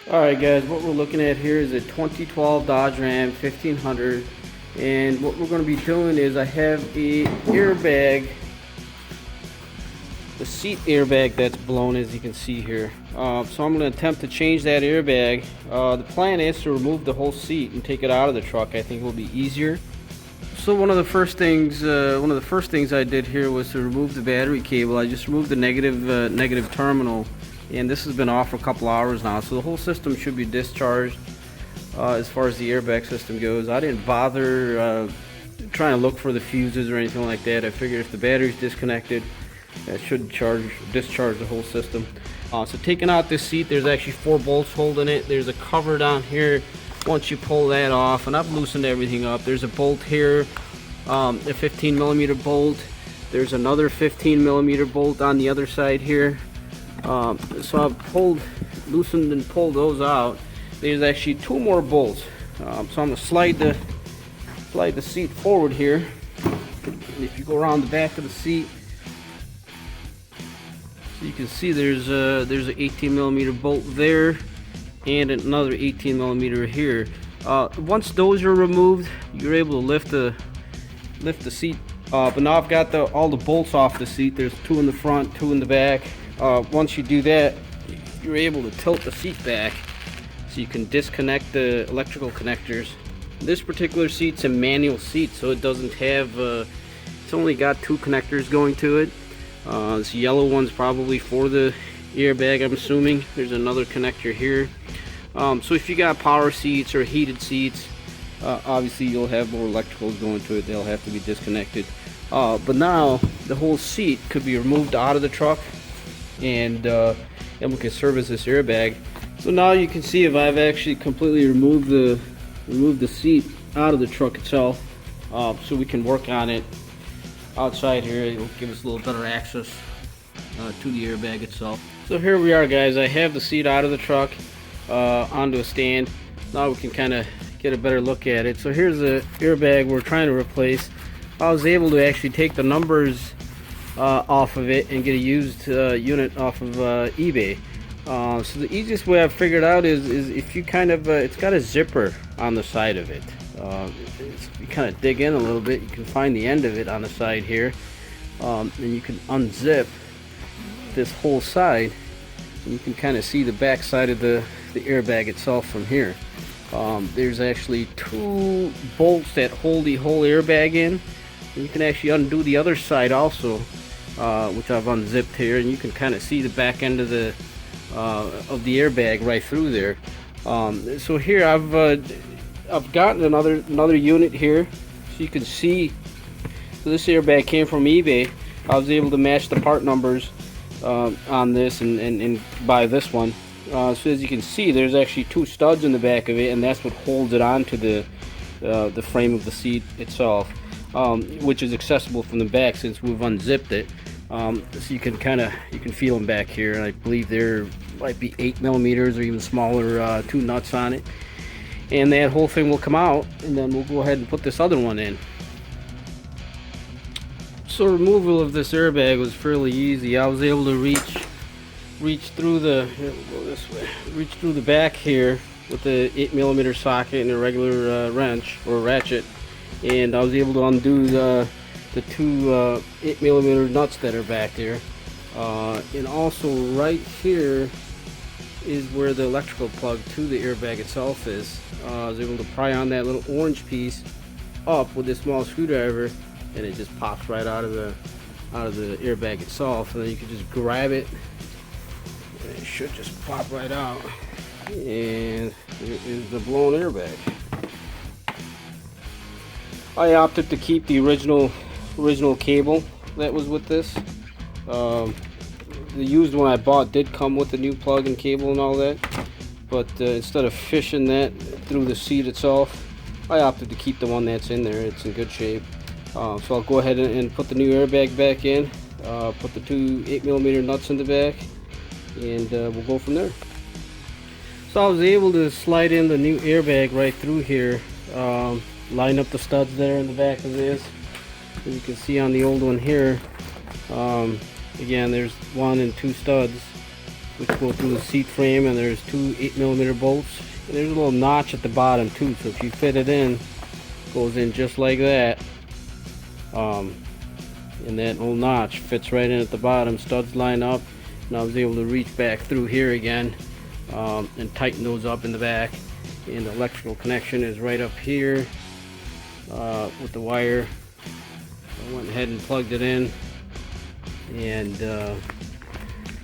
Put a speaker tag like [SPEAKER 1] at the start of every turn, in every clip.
[SPEAKER 1] Alright guys, what we're looking at here is a 2012 Dodge Ram 1500, and what we're going to be doing is I have a airbag, the seat airbag that's blown, as you can see here. So I'm going to attempt to change that airbag. The plan is to remove the whole seat and take it out of the truck. I think it will be easier. So one of the first things I did here was to remove the battery cable. I just removed the negative terminal, and this has been off for a couple hours now, so the whole system should be discharged as far as the airbag system goes. I didn't bother trying to look for the fuses or anything like that. I figured if the battery's disconnected, that should discharge the whole system. So taking out this seat, there's actually 4 bolts holding it. There's a cover down here. Once you pull that off, and I've loosened everything up, there's a bolt here, a 15mm bolt. There's another 15mm bolt on the other side here. So I've loosened and pulled those out. There's actually 2 more bolts. So I'm going to slide the seat forward here. And if you go around the back of the seat, so you can see there's an 18mm bolt there and another 18mm here. Once those are removed, you're able to lift the seat up. And now I've got all the bolts off the seat. There's 2 in the front, 2 in the back. Once you do that, you're able to tilt the seat back so you can disconnect the electrical connectors. This particular seat's a manual seat, so it doesn't have it's only got 2 connectors going to it. This yellow one's probably for the airbag, I'm assuming. There's another connector here. So if you got power seats or heated seats, obviously you'll have more electricals going to it. They'll have to be disconnected. But now the whole seat could be removed out of the truck, and we can service this airbag. So now you can see if I've actually completely removed the seat out of the truck itself, so we can work on it outside here. It'll give us a little better access to the airbag itself. So here we are, guys. I have the seat out of the truck onto a stand. Now we can kind of get a better look at it. So here's the airbag we're trying to replace. I was able to actually take the numbers off of it and get a used unit off of eBay. So the easiest way I've figured out is if you kind of it's got a zipper on the side of it. If you kind of dig in a little bit, you can find the end of it on the side here, and you can unzip this whole side, and you can kind of see the back side of the airbag itself from here. There's actually 2 bolts that hold the whole airbag in, and you can actually undo the other side also, which I've unzipped here, and you can kind of see the back end of the airbag right through there. So here I've gotten another unit here, so you can see. So this airbag came from eBay. I was able to match the part numbers on this and buy this one. So as you can see, there's actually 2 studs in the back of it, and that's what holds it onto the frame of the seat itself, which is accessible from the back since we've unzipped it. So you can feel them back here, and I believe there might be 8mm or even smaller 2 nuts on it, and that whole thing will come out, and then we'll go ahead and put this other one in. So removal of this airbag was fairly easy. I was able to reach through the back here with the 8mm socket and a regular wrench or ratchet, and I was able to undo the 2 8mm nuts that are back there, and also right here is where the electrical plug to the airbag itself is. I was able to pry on that little orange piece up with a small screwdriver, and it just pops right out of the airbag itself, and then you can just grab it and it should just pop right out, and it is the blown airbag. I opted to keep the original cable that was with this. The used one I bought did come with the new plug and cable and all that, but instead of fishing that through the seat itself, I opted to keep the one that's in there. It's in good shape. So I'll go ahead and put the new airbag back in, put the 2 8mm nuts in the back, and we'll go from there. So I was able to slide in the new airbag right through here, line up the studs there in the back of this. As you can see on the old one here, again, there's 1 and 2 studs which go through the seat frame, and there's two 8mm bolts. And there's a little notch at the bottom too, so if you fit it in, it goes in just like that. And that little notch fits right in at the bottom. Studs line up, and I was able to reach back through here again and tighten those up in the back. And the electrical connection is right up here with the wire. I went ahead and plugged it in, and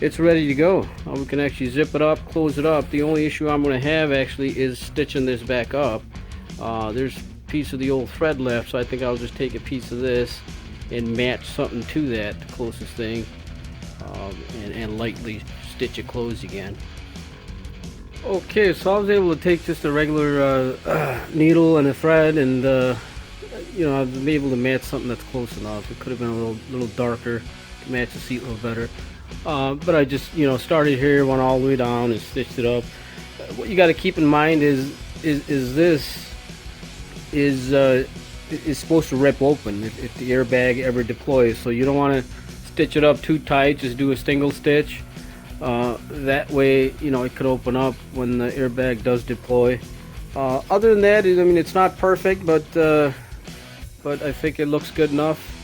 [SPEAKER 1] it's ready to go. We can actually zip it up, close it up. The only issue I'm going to have actually is stitching this back up. There's a piece of the old thread left, so I think I'll just take a piece of this and match something to that, the closest thing, and lightly stitch it closed again. Okay, so I was able to take just a regular needle and a thread, and you know, I've been able to match something that's close enough. It could have been a little darker to match the seat a little better, but I just, you know, started here, went all the way down and stitched it up. What you got to keep in mind is this is supposed to rip open if the airbag ever deploys, so you don't want to stitch it up too tight. Just do a single stitch. That way, you know, it could open up when the airbag does deploy. Other than that, I mean, it's not perfect, but I think it looks good enough.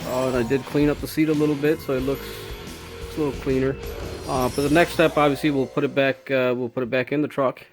[SPEAKER 1] And I did clean up the seat a little bit, so it looks a little cleaner. For the next step, obviously, we'll put it back in the truck